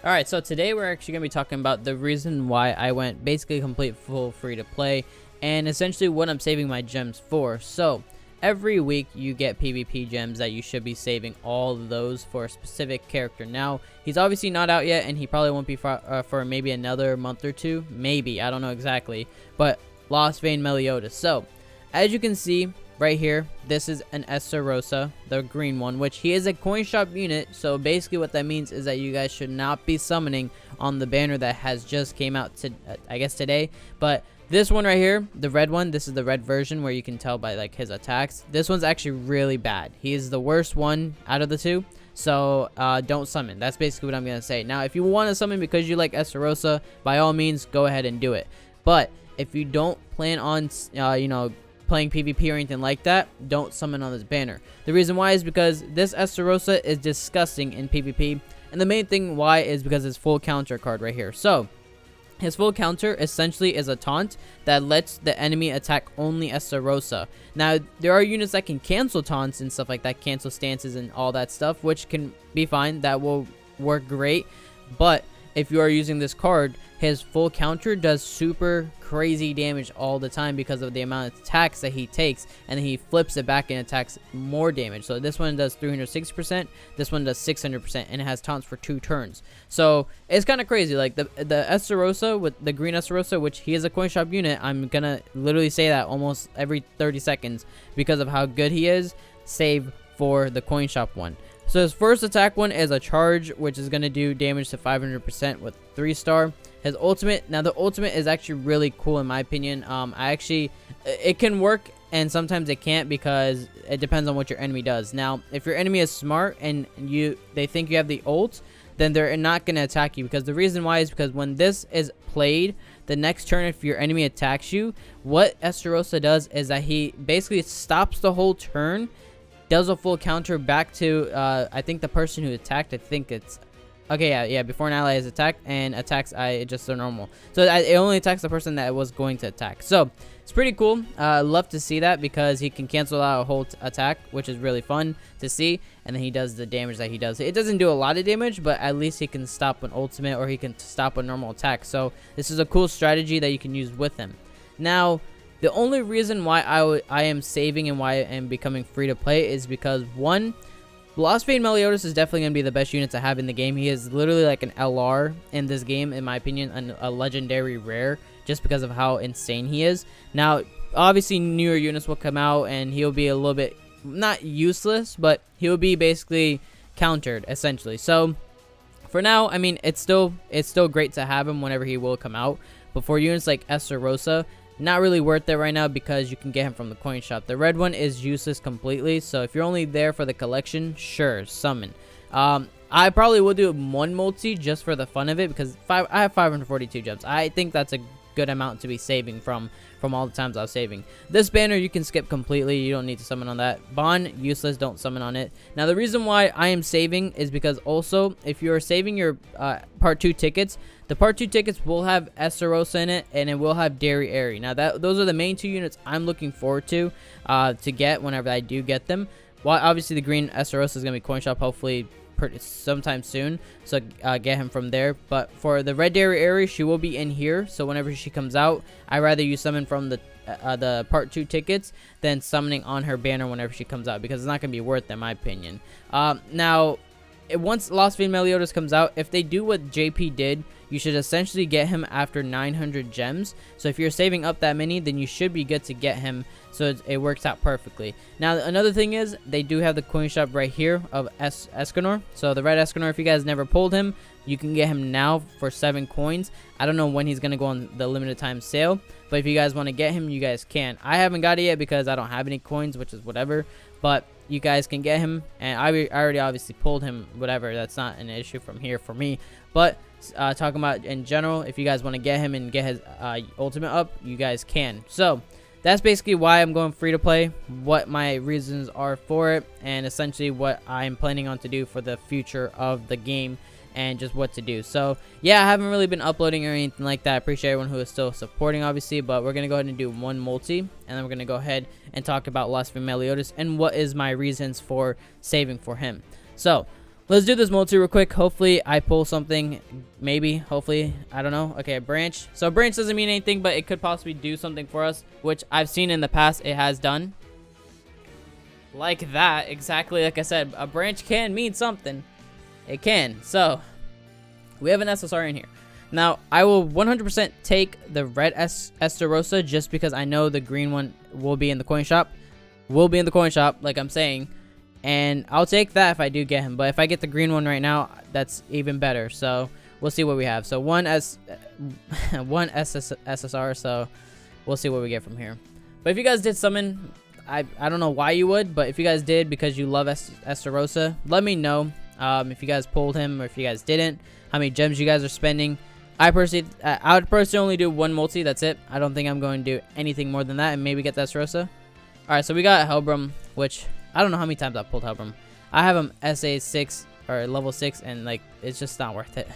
Alright, so today we're actually going to be talking about the reason why I went basically complete full free to play and essentially what I'm saving my gems for. So every week you get PvP gems that you should be saving all of those for a specific character. Now, he's obviously not out yet and he probably won't be for maybe another month or two. Maybe, I don't know exactly. But Lost Vein Meliodas. So, as you can see right here, this is an Estarossa, the green one, which he is a coin shop unit. So basically what that means is that you guys should not be summoning on the banner that has just came out to I guess today. But this one right here, the red one, this is the red version where you can tell by like his attacks. This one's actually really bad. He is the worst one out of the two. So don't summon. That's basically what I'm gonna say. Now if you want to summon because you like Estarossa, by all means go ahead and do it. But if you don't plan on playing PvP or anything like that, don't summon on this banner. The reason why is because this Estarossa is disgusting in PvP, and the main thing why is because his full counter card right here. So his full counter essentially is a taunt that lets the enemy attack only Estarossa. Now there are units that can cancel taunts and stuff like that, cancel stances and all that stuff, which can be fine, that will work great. But if you are using this card, his full counter does super crazy damage all the time because of the amount of attacks that he takes, and then he flips it back and attacks more damage. So this one does 360%, this one does 600%, and it has taunts for 2 turns. So it's kind of crazy. Like the Estarossa, with the green Estarossa, which he is a coin shop unit, I'm gonna literally say that almost every 30 seconds because of how good he is, save for the coin shop one. So his first attack one is a charge, which is going to do damage to 500% with 3-star. His ultimate, now the ultimate is actually really cool in my opinion. It can work and sometimes it can't because it depends on what your enemy does. Now, if your enemy is smart and they think you have the ult, then they're not going to attack you, because the reason why is because when this is played, the next turn if your enemy attacks you, what Estarossa does is that he basically stops the whole turn, does a full counter back to I think the person who attacked. I think it's okay, yeah, before an ally is attacked, and attacks just so normal, so it only attacks the person that it was going to attack. So it's pretty cool. Love to see that because he can cancel out a whole attack, which is really fun to see, and then he does the damage that he does. It doesn't do a lot of damage, but at least he can stop an ultimate, or he can stop a normal attack. So this is a cool strategy that you can use with him. Now the only reason why I am saving and why I am becoming free to play is because, one, Lost Vein Meliodas is definitely going to be the best unit to have in the game. He is literally like an LR in this game, in my opinion, and a legendary rare, just because of how insane he is. Now, obviously, newer units will come out, and he'll be a little bit, not useless, but he'll be basically countered, essentially. So, for now, I mean, it's still great to have him whenever he will come out. But for units like Estarossa, not really worth it right now because you can get him from the coin shop. The red one is useless completely, so if you're only there for the collection, sure, summon. I probably will do one multi just for the fun of it because I have 542 gems. I think that's a good amount to be saving from all the times I was saving. This banner you can skip completely. You don't need to summon on that. Bond, useless, don't summon on it. Now the reason why I am saving is because also if you're saving your part 2 tickets, the part 2 tickets will have Estarossa in it, and it will have Dairy Airy. Now those are the main 2 units I'm looking forward to get whenever I do get them. Well, obviously the green Estarossa is going to be coin shop hopefully sometime soon, so get him from there. But for the red Dairy Airy, she will be in here, so whenever she comes out, I'd rather you summon from the part 2 tickets than summoning on her banner whenever she comes out, because it's not going to be worth it in my opinion. Now once Lost Vein Meliodas comes out, if they do what JP did, you should essentially get him after 900 gems. So if you're saving up that many, then you should be good to get him, so it works out perfectly. Now another thing is, they do have the coin shop right here of Escanor. So the red Escanor, if you guys never pulled him, you can get him now for 7 coins. I don't know when he's going to go on the limited time sale, but if you guys want to get him, you guys can. I haven't got it yet because I don't have any coins, which is whatever, but you guys can get him, and I already obviously pulled him, whatever. That's not an issue from here for me, but talking about in general, if you guys want to get him and get his ultimate up, you guys can. So that's basically why I'm going free to play, what my reasons are for it, and essentially what I'm planning on to do for the future of the game, and just what to do. So yeah, I haven't really been uploading or anything like that. I appreciate everyone who is still supporting, obviously, but we're gonna go ahead and do one multi, and then we're gonna go ahead and talk about Lost Vein Meliodas and what is my reasons for saving for him. So Let's do this multi real quick. Hopefully I pull something. Maybe, hopefully, I don't know. Okay, a branch. So a branch doesn't mean anything, but it could possibly do something for us, which I've seen in the past it has done. Like that, exactly like I said, a branch can mean something. It can. So we have an SSR in here. Now, I will 100% take the red Estarossa just because I know the green one will be in the coin shop. Will be in the coin shop, like I'm saying. And I'll take that if I do get him. But if I get the green one right now, that's even better. So we'll see what we have. So one SSR. So we'll see what we get from here. But if you guys did summon, I don't know why you would. But if you guys did because you love Estarossa, let me know if you guys pulled him or if you guys didn't. How many gems you guys are spending. I would personally only do one multi. That's it. I don't think I'm going to do anything more than that and maybe get that Estarossa. Alright, so we got Helbram, which I don't know how many times I've pulled Helbram. I have him SA 6 or level 6 and like it's just not worth it.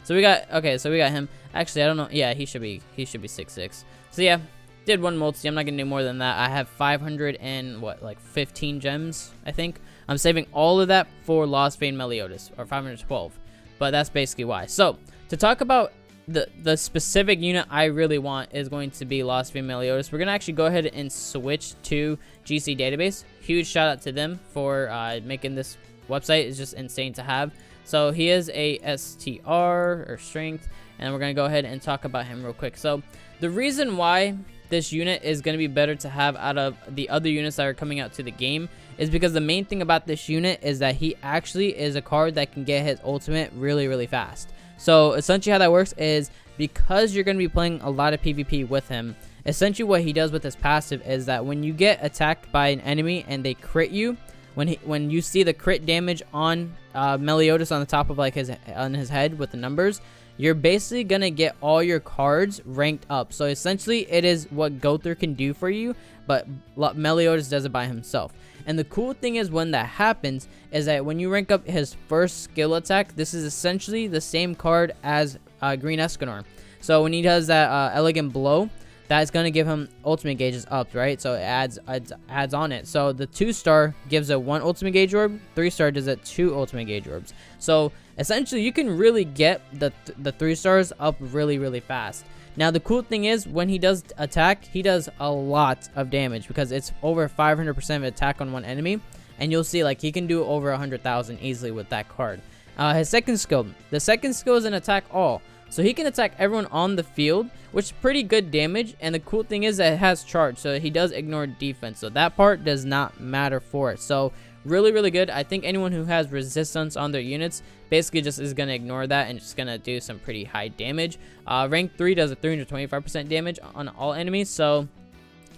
So we got so we got him. Actually, I don't know. Yeah, he should be 6/6. So yeah, did one multi. I'm not gonna do more than that. I have 500 and what, like 15 gems, I think. I'm saving all of that for Lost Vein Meliodas, or 512. But that's basically why. So to talk about the specific unit I really want is going to be Lost Vein Meliodas. We're gonna actually go ahead and switch to GC Database. Huge shout out to them for making this website. It's just insane to have. So he is a STR or strength, and we're gonna go ahead and talk about him real quick. So the reason why this unit is going to be better to have out of the other units that are coming out to the game is because the main thing about this unit is that he actually is a card that can get his ultimate really, really fast. So essentially how that works is because you're going to be playing a lot of PvP with him, essentially what he does with his passive is that when you get attacked by an enemy and they crit you, when you see the crit damage on Meliodas on the top of like his head with the numbers, you're basically gonna get all your cards ranked up. So essentially it is what Gother can do for you, but Meliodas does it by himself. And the cool thing is when that happens is that when you rank up his first skill attack, this is essentially the same card as Green Escanor. So when he does that Elegant Blow, that's going to give him ultimate gauges up, right? So it adds on it. So the 2-star gives a 1 ultimate gauge orb, 3-star does it 2 ultimate gauge orbs. So essentially you can really get the 3 stars up really, really fast. Now the cool thing is when he does attack, he does a lot of damage because it's over 500% of attack on one enemy, and you'll see like he can do over 100,000 easily with that card. His second skill, the second skill is an attack all. So he can attack everyone on the field, which is pretty good damage. And the cool thing is that it has charge, so he does ignore defense. So that part does not matter for it. So really, really good. I think anyone who has resistance on their units basically just is going to ignore that and just going to do some pretty high damage. Rank 3 does a 325% damage on all enemies. So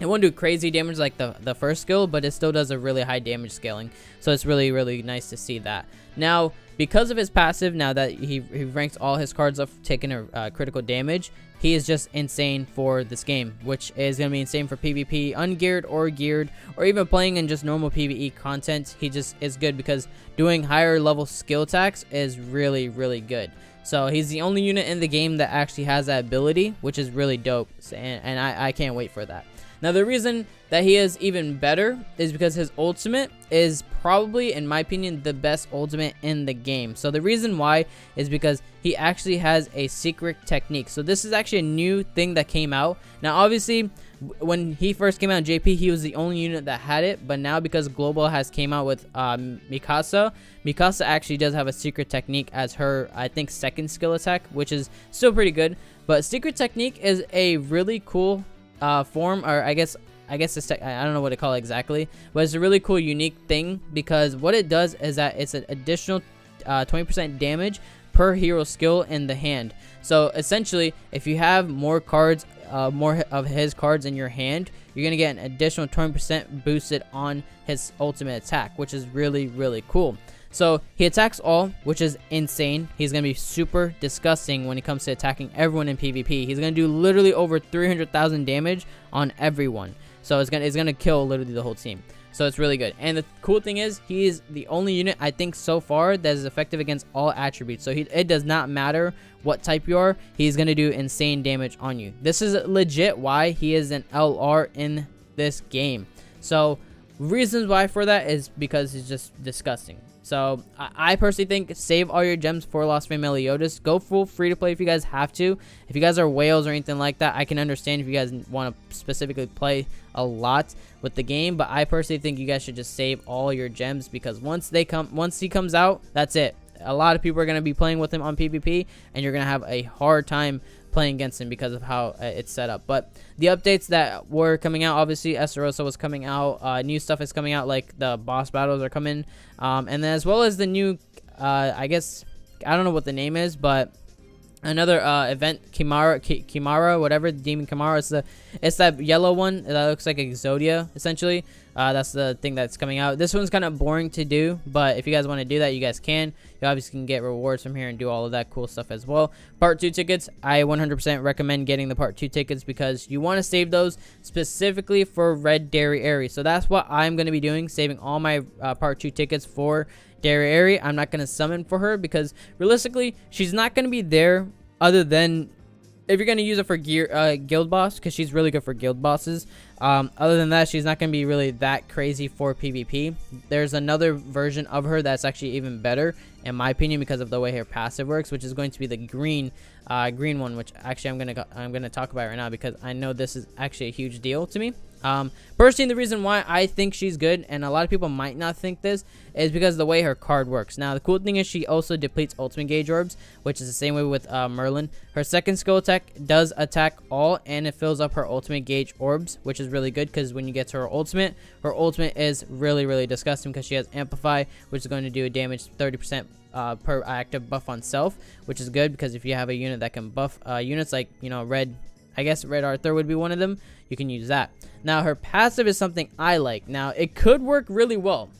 it won't do crazy damage like the first skill, but it still does a really high damage scaling. So it's really, really nice to see that. Now, because of his passive, now that he ranks all his cards up taking a critical damage, he is just insane for this game, which is going to be insane for PvP, ungeared or geared, or even playing in just normal PvE content. He just is good because doing higher level skill attacks is really, really good. So he's the only unit in the game that actually has that ability, which is really dope, and I can't wait for that. Now, the reason that he is even better is because his ultimate is probably, in my opinion, the best ultimate in the game. So the reason why is because he actually has a secret technique. So this is actually a new thing that came out. Now, obviously, when he first came out in JP, he was the only unit that had it. But now because Global has came out with Mikasa actually does have a secret technique as her, I think, second skill attack, which is still pretty good. But secret technique is a really cool form, or I guess it's I don't know what to call it exactly, but it's a really cool unique thing because what it does is that it's an additional 20% damage per hero skill in the hand. So essentially, if you have more cards, more of his cards in your hand, you're gonna get an additional 20% boosted on his ultimate attack, which is really, really cool. So he attacks all, which is insane. He's going to be super disgusting when it comes to attacking everyone in PvP. He's going to do literally over 300,000 damage on everyone. So it's going to kill literally the whole team. So it's really good. And the cool thing is he is the only unit I think so far that is effective against all attributes. So it does not matter what type you are. He's going to do insane damage on you. This is legit why he is an LR in this game. So reasons why for that is because he's just disgusting. So I personally think save all your gems for Lost Flame Meliodas. Go full free to play if you guys have to. If you guys are whales or anything like that, I can understand if you guys want to specifically play a lot with the game, but I personally think you guys should just save all your gems, because once he comes out, that's it. A lot of people are going to be playing with him on PvP, and you're going to have a hard time playing against him because of how it's set up. But the updates that were coming out, obviously Estarossa was coming out, new stuff is coming out, like the boss battles are coming, and then as well as the new I guess, I don't know what the name is, but another event, Kimara, whatever, Demon Kimara. It's that yellow one that looks like Exodia, essentially. That's the thing that's coming out. This one's kind of boring to do, but if you guys want to do that, you guys can. You obviously can get rewards from here and do all of that cool stuff as well. Part 2 tickets, I 100% recommend getting the Part 2 tickets, because you want to save those specifically for Red Dairy Airy. So that's what I'm going to be doing, saving all my Part 2 tickets for Dairy Airy. I'm not going to summon for her, because realistically, she's not going to be there other than if you're going to use it for guild boss, because she's really good for guild bosses. Other than that, she's not going to be really that crazy for PvP. There's another version of her that's actually even better, in my opinion, because of the way her passive works, which is going to be the green one, which actually I'm gonna talk about right now, because I know this is actually a huge deal to me. Personally, the reason why I think she's good, and a lot of people might not think this, is because of the way her card works. Now, the cool thing is she also depletes ultimate gauge orbs, which is the same way with Merlin. Her second skill attack does attack all, and it fills up her ultimate gauge orbs, which is really good, because when you get to her ultimate is really disgusting, because she has Amplify, which is going to do a damage 30% per active buff on self, which is good, because if you have a unit that can buff units, like, you know, Red Arthur would be one of them, you can use that. Now, her passive is something I like. Now, it could work really well.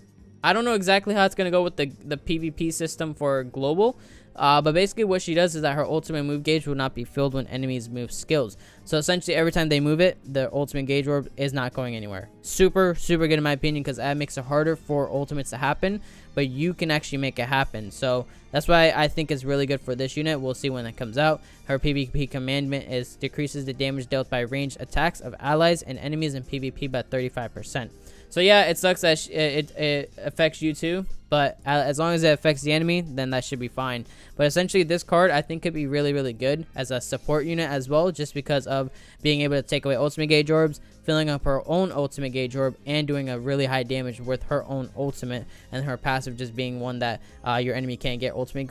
I don't know exactly how it's going to go with the PvP system for global, but basically what she does is that her ultimate move gauge will not be filled when enemies move skills. So essentially every time they move it, the ultimate gauge orb is not going anywhere. Super good in my opinion, because that makes it harder for ultimates to happen, but you can actually make it happen. So that's why I think it's really good for this unit. We'll see when it comes out. Her PvP commandment is decreases the damage dealt by ranged attacks of allies and enemies in PvP by 35%. So yeah, it sucks that it affects you too, but as long as it affects the enemy, then that should be fine. But essentially, this card I think could be really good as a support unit as well, just because of being able to take away ultimate gauge orbs, filling up her own ultimate gauge orb, and doing a really high damage with her own ultimate, and her passive just being one that your enemy can't get ultimate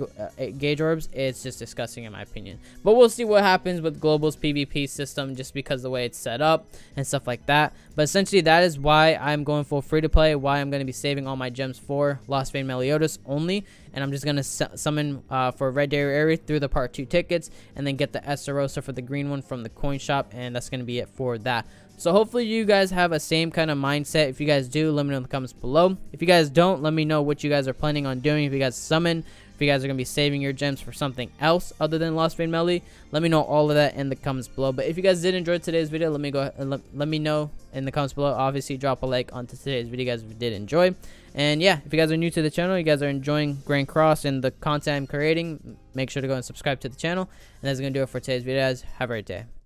gauge orbs. It's just disgusting in my opinion. But we'll see what happens with Global's PvP system, just because the way it's set up and stuff like that. But essentially, that is why I'm going full free to play, why I'm going to be saving all my gems for Lost Flame Meliodas only, and I'm just going to summon for Red Dairy Airy through the Part 2 tickets, and then get the Estarossa for the green one from the coin shop, and that's going to be it for that. So hopefully you guys have a same kind of mindset. If you guys do, let me know in the comments below. If you guys don't, let me know what you guys are planning on doing. If you guys summon, if you guys are going to be saving your gems for something else other than Lost Flame Melee, let me know all of that in the comments below. But if you guys did enjoy today's video, let me know in the comments below. Obviously, drop a like onto today's video, guys, if you did enjoy. And yeah, if you guys are new to the channel, you guys are enjoying Grand Cross and the content I'm creating, make sure to go and subscribe to the channel. And that's going to do it for today's video, guys. Have a great day.